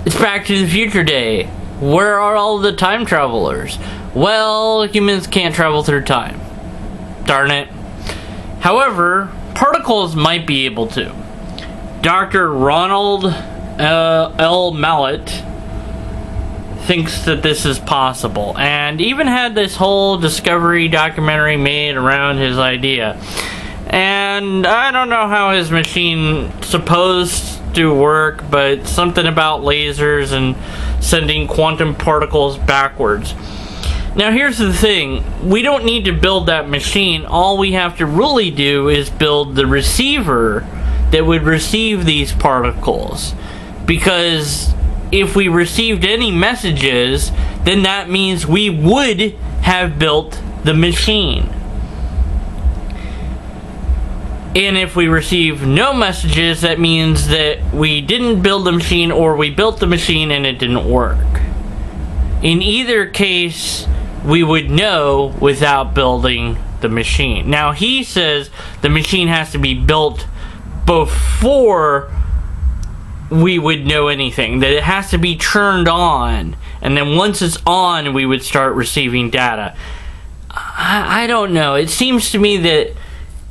It's Back to the Future Day. Where are all the time travelers? Well, humans can't travel through time. Darn it. However, particles might be able to. Dr. Ronald L. Mallet thinks that this is possible, and even had this whole Discovery documentary made around his idea. And I don't know how his machine's supposed to work, but something about lasers and sending quantum particles backwards. Now here's the thing, we don't need to build that machine. All we have to really do is build the receiver that would receive these particles. Because if we received any messages, then that means we would have built the machine. And if we receive no messages, that means that we didn't build the machine, or we built the machine and it didn't work. In either case, we would know without building the machine. Now, he says the machine has to be built before we would know anything, that it has to be turned on, and then once it's on, we would start receiving data. I don't know. It seems to me that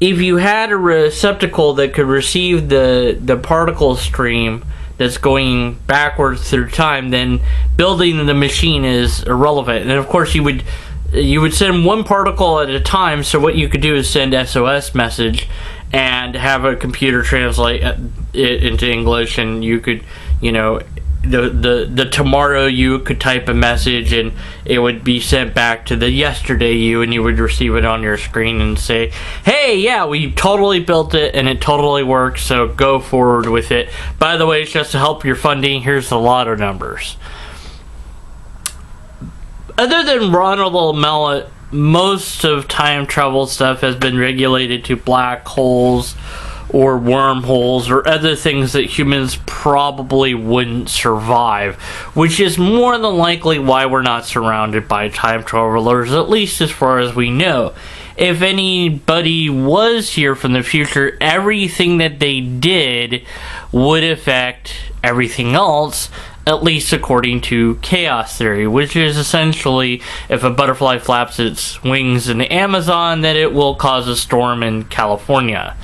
if you had a receptacle that could receive the particle stream that's going backwards through time, then building the machine is irrelevant. And of course, you would send one particle at a time. So what you could do is send SOS message and have a computer translate it into English, and you could, the tomorrow you could type a message and it would be sent back to the yesterday you, and you would receive it on your screen and say, hey, yeah, we totally built it and it totally works, so go forward with it. By the way, it's just to help your funding, here's the lotto numbers. Other than Ronald L. Mallet, most of time travel stuff has been regulated to black holes or wormholes or other things that humans probably wouldn't survive, which is more than likely why we're not surrounded by time travelers, at least as far as we know. If anybody was here from the future, everything that they did would affect everything else, at least according to chaos theory, which is essentially if a butterfly flaps its wings in the Amazon, then it will cause a storm in California.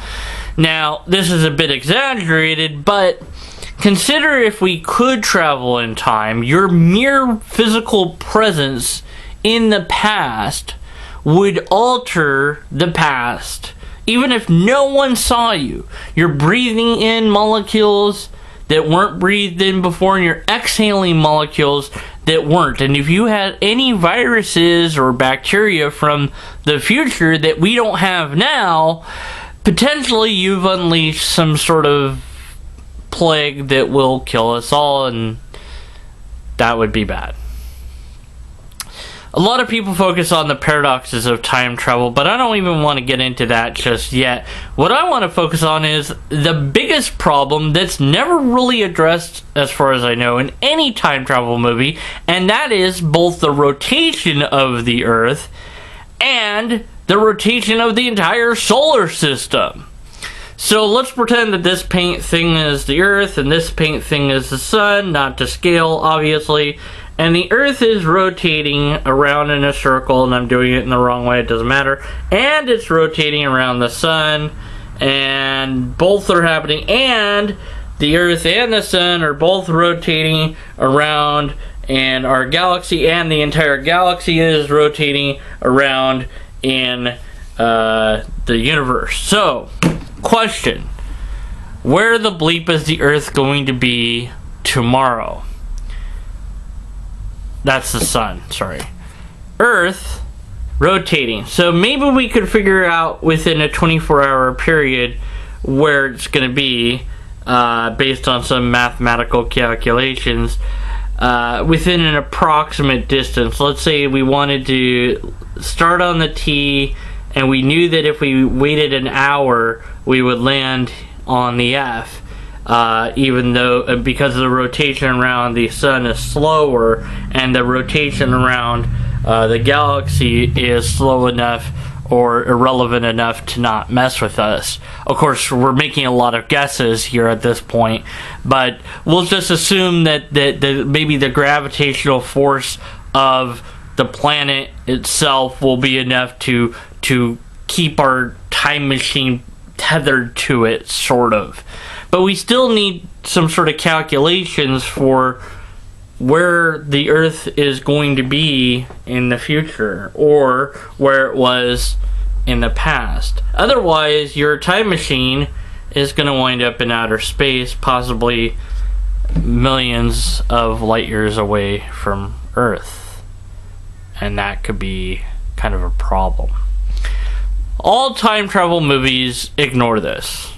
Now, this is a bit exaggerated, but consider if we could travel in time, your mere physical presence in the past would alter the past. Even if no one saw you, you're breathing in molecules that weren't breathed in before, and you're exhaling molecules that weren't. And if you had any viruses or bacteria from the future that we don't have now, potentially you've unleashed some sort of plague that will kill us all, and that would be bad. A lot of people focus on the paradoxes of time travel, but I don't even want to get into that just yet. What I want to focus on is the biggest problem that's never really addressed, as far as I know, in any time travel movie, and that is both the rotation of the Earth and the rotation of the entire solar system. So let's pretend that this paint thing is the Earth and this paint thing is the Sun, not to scale, obviously. And the Earth is rotating around in a circle, and I'm doing it in the wrong way, it doesn't matter. And it's rotating around the Sun, and both are happening. And the Earth and the Sun are both rotating around, and our galaxy and the entire galaxy is rotating around in the universe. So, question. Where the bleep is the Earth going to be tomorrow? That's the Sun, sorry. Earth rotating. So maybe we could figure out within a 24-hour period where it's going to be, based on some mathematical calculations, within an approximate distance. Let's say we wanted to start on the T, and we knew that if we waited an hour, we would land on the F. Even though, because the rotation around the Sun is slower, and the rotation around the galaxy is slow enough, or irrelevant enough to not mess with us. Of course, we're making a lot of guesses here at this point, but we'll just assume that maybe the gravitational force of the planet itself will be enough to keep our time machine tethered to it, sort of. But we still need some sort of calculations for where the Earth is going to be in the future, or where it was in the past. Otherwise, your time machine is going to wind up in outer space, possibly millions of light years away from Earth. And that could be kind of a problem. All time travel movies ignore this.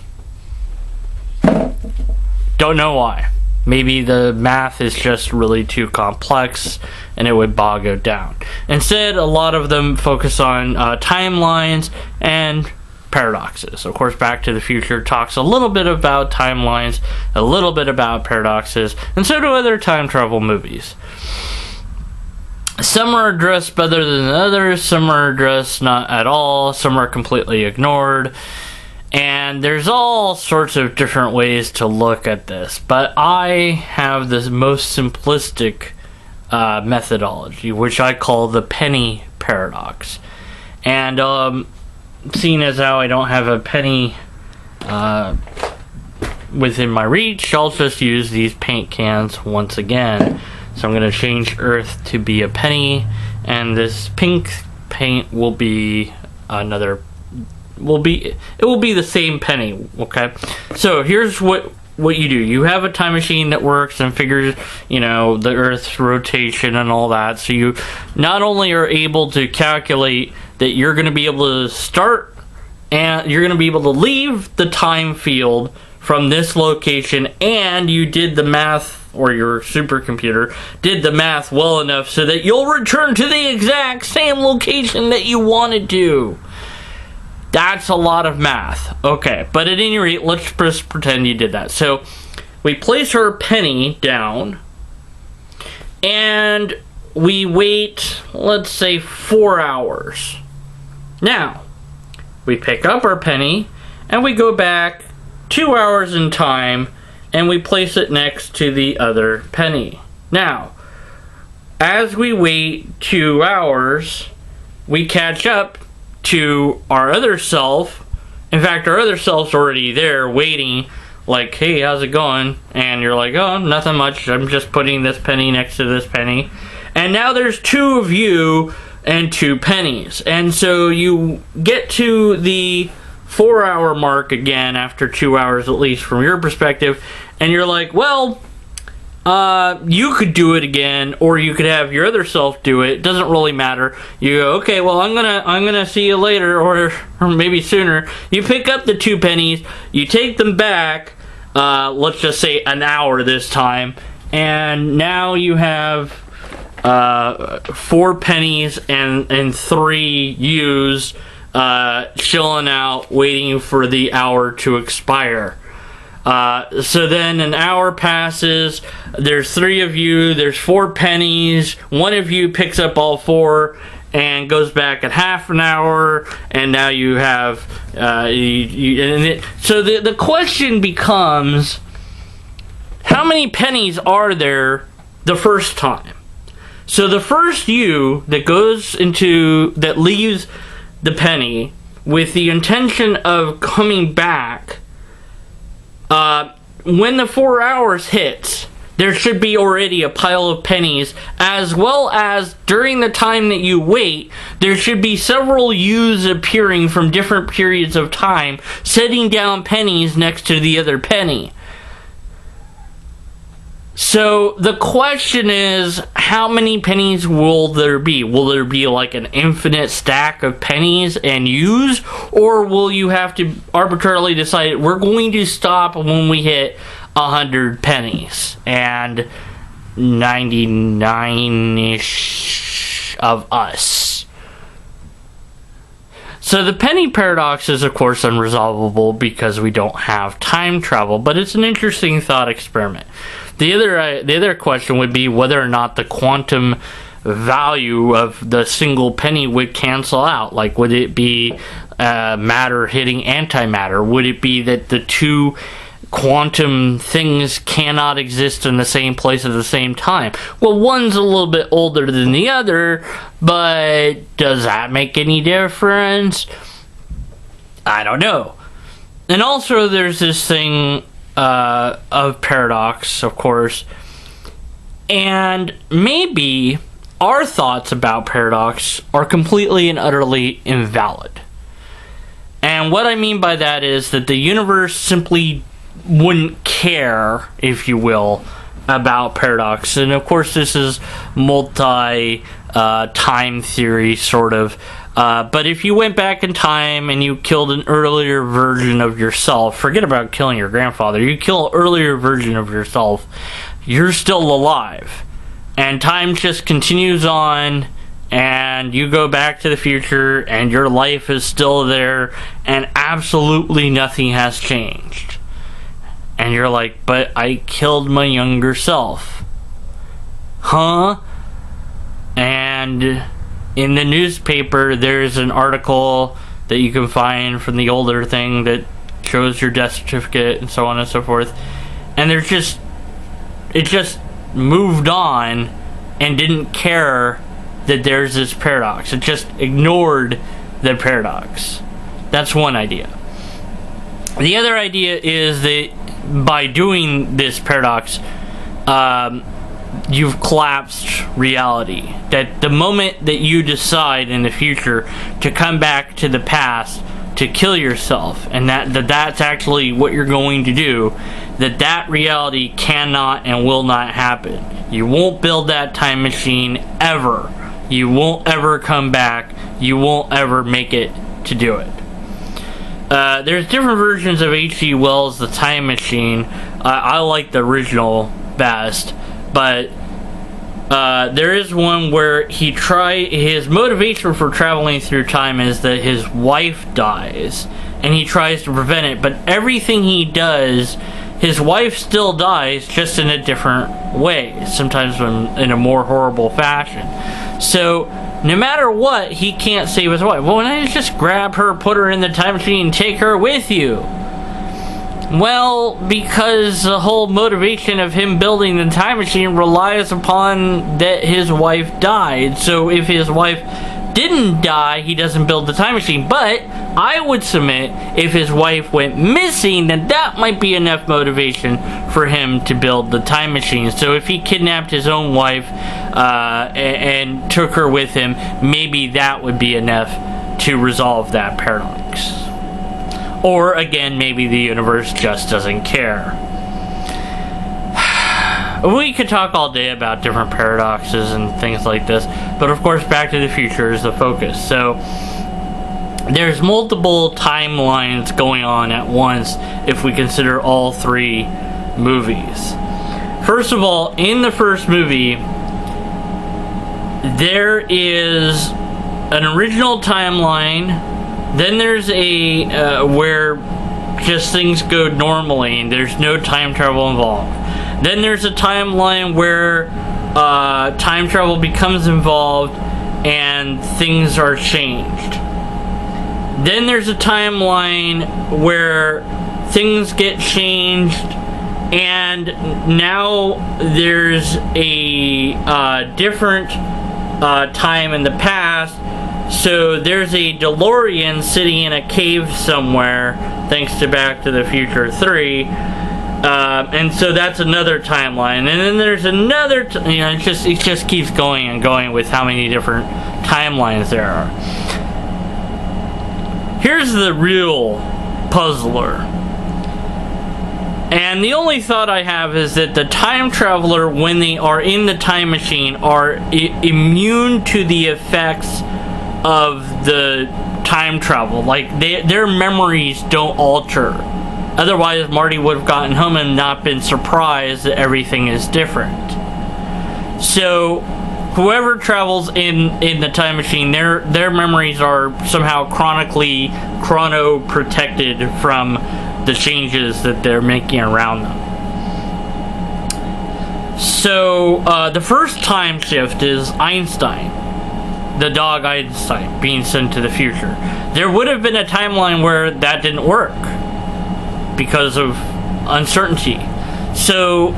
Don't know why. Maybe the math is just really too complex and it would bog it down. Instead, a lot of them focus on timelines and paradoxes. Of course, Back to the Future talks a little bit about timelines, a little bit about paradoxes, and so do other time travel movies. Some are addressed better than others, some are addressed not at all, some are completely ignored. And there's all sorts of different ways to look at this, but I have this most simplistic methodology, which I call the penny paradox. And seeing as how I don't have a penny within my reach, I'll just use these paint cans once again. So I'm going to change Earth to be a penny, and this pink paint will be another. It will be the same penny, okay? So here's what you do. You have a time machine that works and figures, the Earth's rotation and all that. So you not only are able to calculate that you're going to be able to start and you're going to be able to leave the time field from this location, and you did the math, or your supercomputer did the math well enough so that you'll return to the exact same location that you wanted to. That's a lot of math. Okay, but at any rate, let's just pretend you did that. So we place our penny down, and we wait, let's say, 4 hours. Now, we pick up our penny, and we go back 2 hours in time, and we place it next to the other penny. Now, as we wait 2 hours, we catch up to our other self. In fact, our other self's already there waiting, like, hey, how's it going? And you're like, oh, nothing much, I'm just putting this penny next to this penny. And now there's two of you and 2 pennies. And so you get to the 4-hour mark again after 2 hours, at least from your perspective, and you're like, well, you could do it again, or you could have your other self do it. It doesn't really matter. You go, okay, well, I'm gonna see you later, or maybe sooner. You pick up the 2 pennies, you take them back, let's just say an hour this time, and now you have 4 pennies and 3 yous chilling out, waiting for the hour to expire. So then an hour passes, there's 3 of you, there's 4 pennies, one of you picks up all 4 and goes back at half an hour, and now you have, so the question becomes, how many pennies are there the first time? So the first you that leaves the penny with the intention of coming back, when the 4 hours hits, there should be already a pile of pennies, as well as during the time that you wait, there should be several yous appearing from different periods of time, setting down pennies next to the other penny. So the question is, how many pennies will there be? Will there be like an infinite stack of pennies and yous? Or will you have to arbitrarily decide, we're going to stop when we hit 100 pennies and 99-ish of us? So the penny paradox is, of course, unresolvable because we don't have time travel, but it's an interesting thought experiment. The other question would be whether or not the quantum value of the single penny would cancel out? Like, would it be matter hitting antimatter? Would it be that the two quantum things cannot exist in the same place at the same time? Well, one's a little bit older than the other, but does that make any difference? I don't know. And also there's this thing of paradox, of course, and maybe our thoughts about paradox are completely and utterly invalid. And what I mean by that is that the universe simply wouldn't care, if you will, about paradox. And of course this is multi-time theory, sort of. But if you went back in time and you killed an earlier version of yourself, forget about killing your grandfather, you kill an earlier version of yourself, you're still alive. And time just continues on, and you go back to the future, and your life is still there, and absolutely nothing has changed. And you're like, but I killed my younger self. Huh? And in the newspaper, there's an article that you can find from the older thing that shows your death certificate and so on and so forth. And it just moved on and didn't care that there's this paradox. It just ignored the paradox. That's one idea. The other idea is that by doing this paradox, you've collapsed reality. That the moment that you decide in the future to come back to the past to kill yourself, and that's actually what you're going to do, that reality cannot and will not happen. You won't build that time machine ever. You won't ever come back. You won't ever make it to do it. There's different versions of H.G. Wells' The Time Machine. I like the original best, but there is one where his motivation for traveling through time is that his wife dies, and he tries to prevent it, but everything he does, his wife still dies, just in a different way, sometimes in a more horrible fashion. So no matter what, he can't save his wife. Well, why don't you just grab her, put her in the time machine, and take her with you? Well, because the whole motivation of him building the time machine relies upon that his wife died. So if his wife didn't die, he doesn't build the time machine. But I would submit if his wife went missing, then that might be enough motivation for him to build the time machine. So if he kidnapped his own wife and took her with him, maybe that would be enough to resolve that paradox. Or again, maybe the universe just doesn't care. We could talk all day about different paradoxes and things like this, but of course Back to the Future is the focus. So there's multiple timelines going on at once if we consider all three movies. First of all, in the first movie, there is an original timeline. Then there's a where just things go normally and there's no time travel involved. Then there's a timeline where time travel becomes involved and things are changed. Then there's a timeline where things get changed and now there's a different time in the past. So there's a DeLorean sitting in a cave somewhere, thanks to Back to the Future 3, and so that's another timeline. And then there's another, it just keeps going and going with how many different timelines there are. Here's the real puzzler. And the only thought I have is that the time traveler, when they are in the time machine, are immune to the effects of the time travel. Like, their memories don't alter. Otherwise, Marty would have gotten home and not been surprised that everything is different. So, whoever travels in the time machine, their memories are somehow chrono-protected from the changes that they're making around them. So, the first time shift is Einstein. The dog Einstein being sent to the future. There would have been a timeline where that didn't work because of uncertainty. So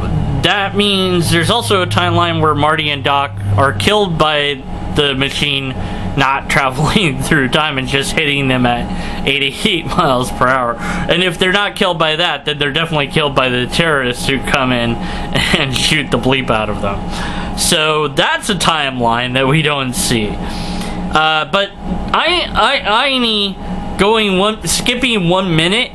that means there's also a timeline where Marty and Doc are killed by the machine not traveling through time and just hitting them at 88 miles per hour. And if they're not killed by that, then they're definitely killed by the terrorists who come in and shoot the bleep out of them. So that's a timeline that we don't see. But skipping 1 minute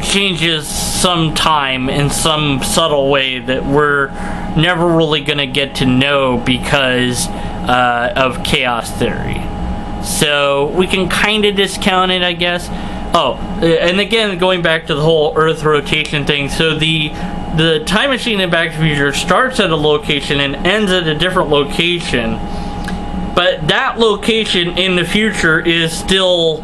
changes some time in some subtle way that we're never really going to get to know because of chaos theory. So we can kind of discount it, I guess. Oh, and again, going back to the whole Earth rotation thing. So the time machine in Back to the Future starts at a location and ends at a different location. But that location in the future is still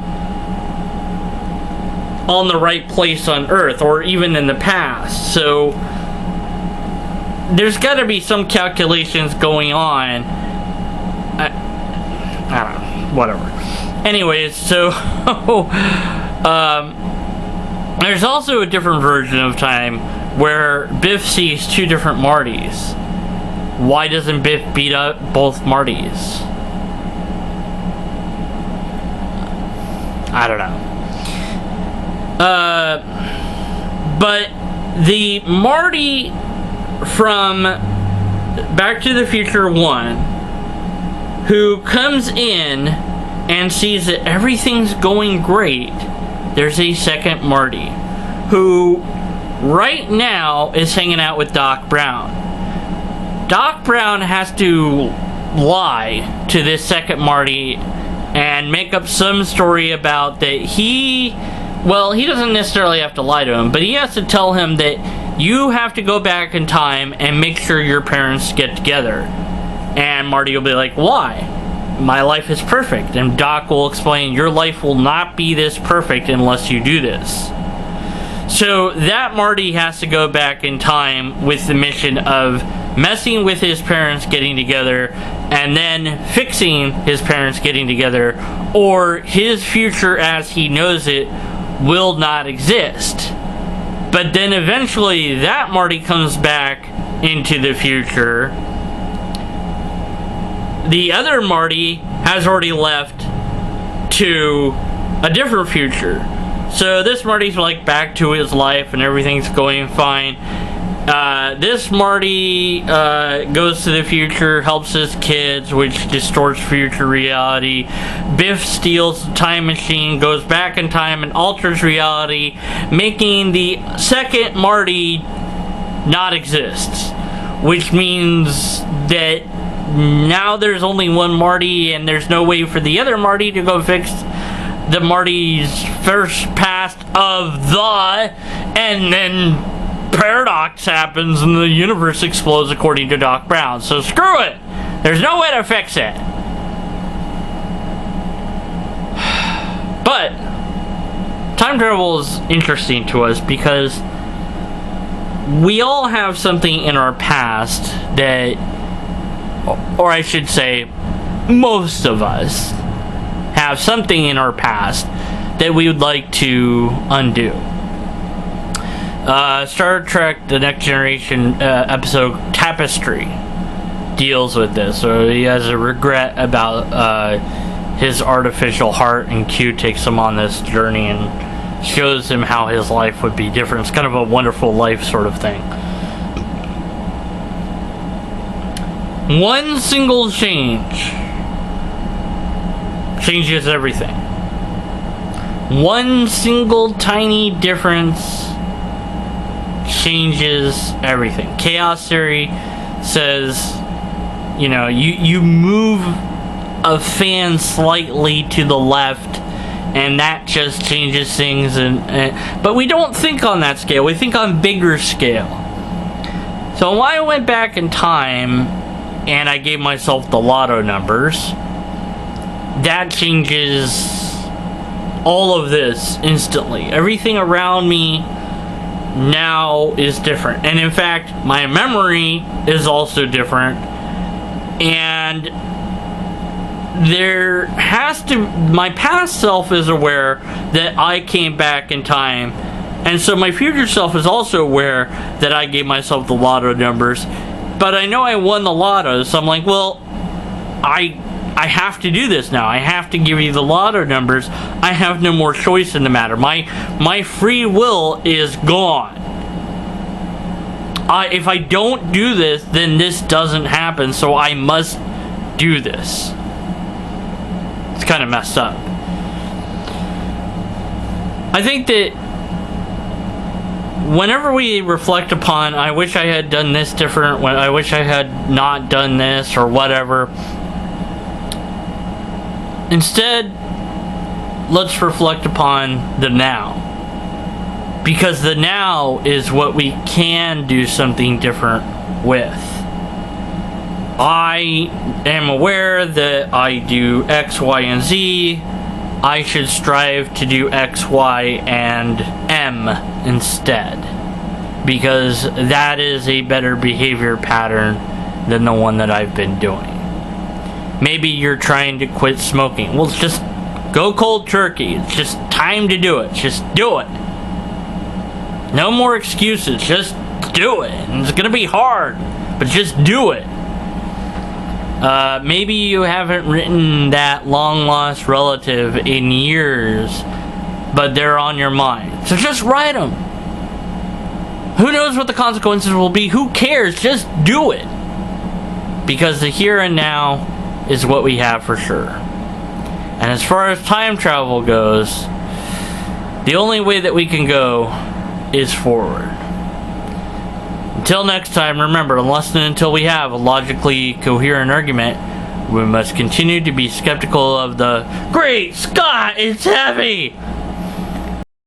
on the right place on Earth, or even in the past. So there's got to be some calculations going on. I don't know, whatever. Anyways, so there's also a different version of time where Biff sees two different Martys. Why doesn't Biff beat up both Martys? I don't know. But the Marty from Back to the Future 1, who comes in and sees that everything's going great, there's a second Marty who right now is hanging out with Doc Brown. Doc Brown has to lie to this second Marty and make up some story about that he doesn't necessarily have to lie to him, but he has to tell him that you have to go back in time and make sure your parents get together. And Marty will be like, why? My life is perfect. And Doc will explain, your life will not be this perfect unless you do this. So that Marty has to go back in time with the mission of messing with his parents getting together and then fixing his parents getting together, or his future as he knows it will not exist. But then eventually that Marty comes back into the future. The other Marty has already left to a different future. So this Marty's like back to his life and everything's going fine. This Marty goes to the future, helps his kids, which distorts future reality. Biff steals the time machine, goes back in time and alters reality, making the second Marty not exist. Which means that now there's only one Marty and there's no way for the other Marty to go fix the Marty's first past of and then paradox happens and the universe explodes according to Doc Brown. So screw it. There's no way to fix it. But time travel is interesting to us because we all have something in our past that, or I should say, most of us have something in our past that we would like to undo. Star Trek The Next Generation episode Tapestry deals with this. So he has a regret about his artificial heart, and Q takes him on this journey and shows him how his life would be different. It's kind of a wonderful life sort of thing. One single change changes everything. One single tiny difference changes everything. Chaos theory says, you move a fan slightly to the left and that just changes things, but we don't think on that scale. We think on bigger scale. So when I went back in time and I gave myself the lotto numbers, that changes all of this instantly. Everything around me now is different. And in fact, my memory is also different. And my past self is aware that I came back in time. And so my future self is also aware that I gave myself the lotto numbers. But I know I won the lotto, so I'm like, well, I have to do this now. I have to give you the lotto numbers. I have no more choice in the matter. My free will is gone. If I don't do this, then this doesn't happen, so I must do this. It's kind of messed up. I think that whenever we reflect upon, I wish I had done this different, I wish I had not done this, or whatever, instead, let's reflect upon the now. Because the now is what we can do something different with. I am aware that I do X, Y, and Z. I should strive to do X, Y, and M instead. Because that is a better behavior pattern than the one that I've been doing. Maybe you're trying to quit smoking. Well, just go cold turkey. It's just time to do it. Just do it. No more excuses. Just do it. And it's going to be hard, but just do it. Maybe you haven't written that long-lost relative in years, but they're on your mind. So just write them. Who knows what the consequences will be? Who cares? Just do it. Because the here and now is what we have for sure. And as far as time travel goes, the only way that we can go is forward. Until next time, remember, unless and until we have a logically coherent argument, we must continue to be skeptical of the Great Scott, it's heavy!